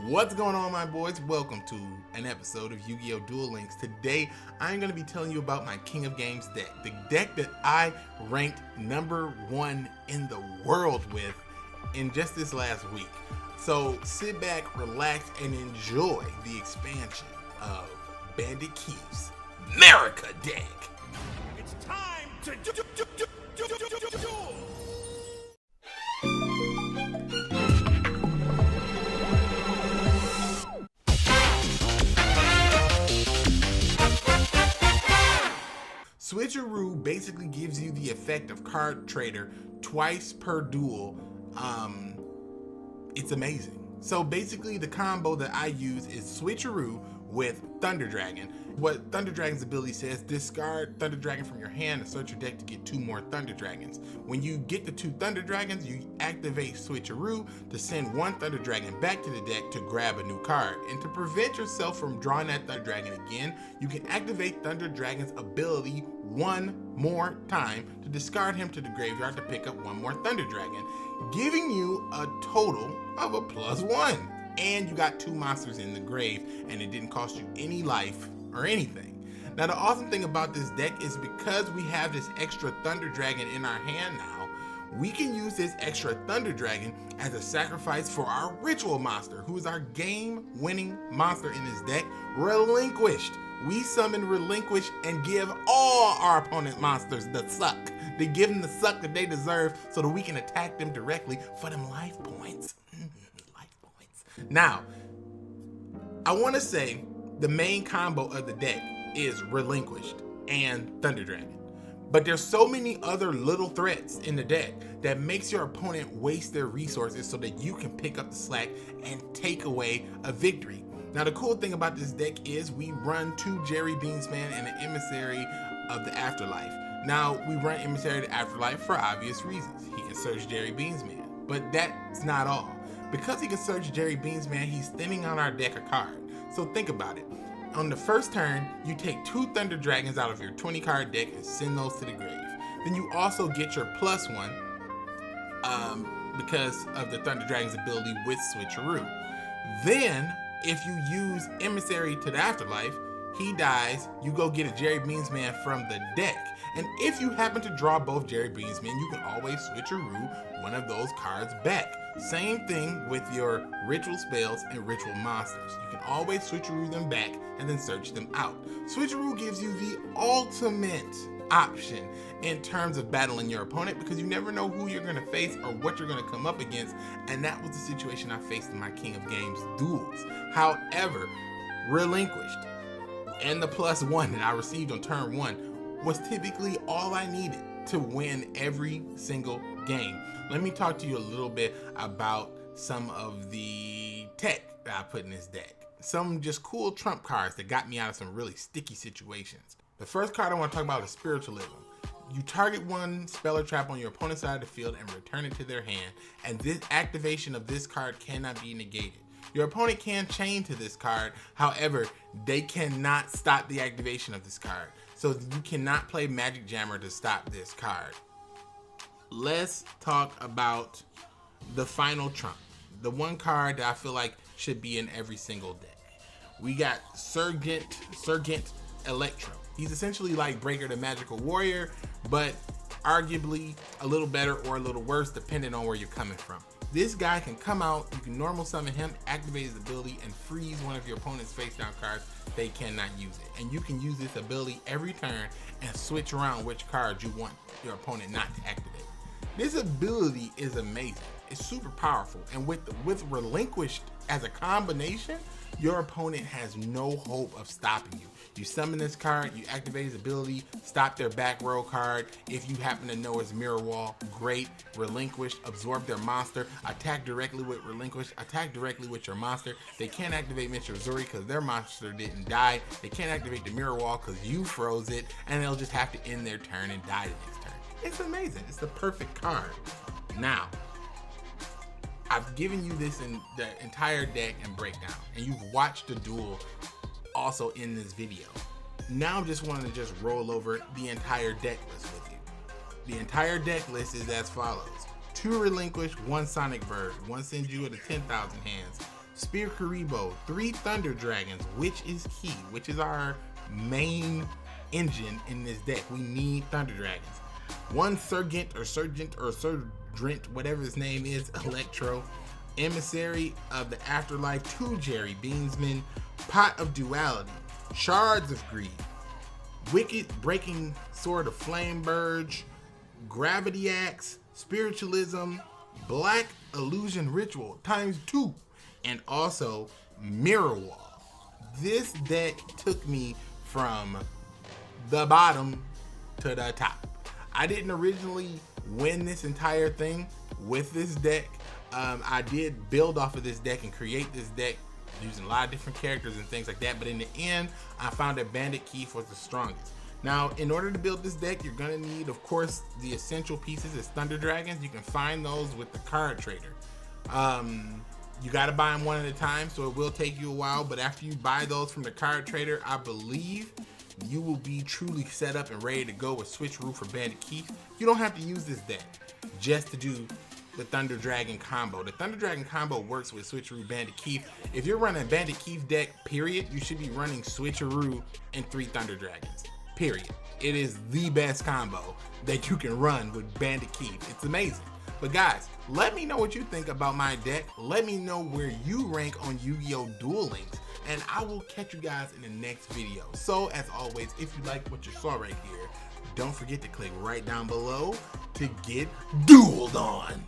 What's going on, my boys? Welcome to an episode of Yu-Gi-Oh! Duel Links. Today, I'm going to be telling you about my King of Games deck. The deck that I ranked #1 in the world with in just this last week. So sit back, relax, and enjoy the expansion of Bandit Keith's America deck. It's time to duel! Switcheroo basically gives you the effect of Card Trader twice per duel. It's amazing. So basically the combo that I use is Switcheroo with Thunder Dragon. What Thunder Dragon's ability says, discard Thunder Dragon from your hand and search your deck to get 2 more Thunder Dragons. When you get the 2 Thunder Dragons, you activate Switcheroo to send 1 Thunder Dragon back to the deck to grab a new card. And to prevent yourself from drawing that Thunder Dragon again, you can activate Thunder Dragon's ability 1 more time to discard him to the graveyard to pick up 1 more Thunder Dragon, giving you a total of a +1. And you got 2 monsters in the grave, and it didn't cost you any life or anything. Now the awesome thing about this deck is because we have this extra Thunder Dragon in our hand now, we can use this extra Thunder Dragon as a sacrifice for our Ritual monster, who is our game-winning monster in this deck, Relinquished. We summon Relinquished and give all our opponent monsters the suck. They give them the suck that they deserve so that we can attack them directly for them life points. Life points. Now, I want to say the main combo of the deck is Relinquished and Thunder Dragon. But there's so many other little threats in the deck that makes your opponent waste their resources so that you can pick up the slack and take away a victory. Now the cool thing about this deck is we run 2 Jerry Beansman and an Emissary of the Afterlife. Now we run Emissary of the Afterlife for obvious reasons. He can search Jerry Beansman, but that's not all. Because he can search Jerry Beansman, he's thinning out our deck a card. So think about it. On the first turn, you take 2 Thunder Dragons out of your 20 card deck and send those to the grave. Then you also get your +1 because of the Thunder Dragon's ability with Switcheroo. Then, if you use Emissary to the Afterlife, he dies, you go get a Jerry Beansman from the deck. And if you happen to draw both Jerry Beansmen, you can always Switcheroo one of those cards back. Same thing with your Ritual spells and Ritual monsters. You can always Switcheroo them back and then search them out. Switcheroo gives you the ultimate option in terms of battling your opponent because you never know who you're going to face or what you're going to come up against, and that was the situation I faced in my King of Games duels. However, Relinquished and the +1 that I received on turn 1 was typically all I needed to win every single game. Let me talk to you a little bit about some of the tech that I put in this deck. Some just cool trump cards that got me out of some really sticky situations. The first card I want to talk about is Spiritualism. You target 1 spell or trap on your opponent's side of the field and return it to their hand, and this activation of this card cannot be negated. Your opponent can chain to this card, however, they cannot stop the activation of this card. So you cannot play Magic Jammer to stop this card. Let's talk about the final trump. The one card that I feel like should be in every single deck. We got Sergeant Electro. He's essentially like Breaker the Magical Warrior, but arguably a little better or a little worse depending on where you're coming from. This guy can come out, you can normal summon him, activate his ability, and freeze one of your opponent's face down cards. They cannot use it. And you can use this ability every turn and switch around which card you want your opponent not to activate. This ability is amazing. It's super powerful. And with Relinquished as a combination, your opponent has no hope of stopping you. You summon this card, you activate his ability, stop their back row card. If you happen to know his Mirror Wall, great. Relinquished, absorb their monster, attack directly with Relinquished, attack directly with your monster. They can't activate Mr. Zuri because their monster didn't die. They can't activate the Mirror Wall because you froze it, and they'll just have to end their turn and die the next turn. It's amazing. It's the perfect card. Now, I've given you this in the entire deck and breakdown, and you've watched the duel also in this video. Now I'm just wanting to just roll over the entire deck list with you. The entire deck list is as follows: 2 Relinquish, 1 Sonic Bird, 1 Senju to 10,000 hands, Spear Karibo, 3 Thunder Dragons, which is key, which is our main engine in this deck. We need Thunder Dragons. 1 Sergeant, whatever his name is, Electro. Emissary of the Afterlife, 2 Jerry Beansman. Pot of Duality, Shards of Greed, Wicked Breaking Sword of Flameburge, Gravity Axe, Spiritualism, Black Illusion Ritual ×2, and also Mirror Wall. This deck took me from the bottom to the top. I didn't originally win this entire thing with this deck. I did build off of this deck and create this deck using a lot of different characters and things like that, but in the end, I found that Bandit Keith was the strongest. Now, in order to build this deck, you're gonna need, of course, the essential pieces is Thunder Dragons. You can find those with the card trader. You gotta buy them one at a time, so it will take you a while, but after you buy those from the card trader, I believe you will be truly set up and ready to go with Switcheroo for Bandit Keith. You don't have to use this deck just to do the Thunder Dragon combo. The Thunder Dragon combo works with Switcheroo Bandit Keith. If you're running a Bandit Keith deck, period, you should be running Switcheroo and 3 Thunder Dragons, period. It is the best combo that you can run with Bandit Keith. It's amazing. But guys, let me know what you think about my deck. Let me know where you rank on Yu-Gi-Oh! Duel Links, and I will catch you guys in the next video. So as always, if you like what you saw right here, don't forget to click right down below to get dueled on.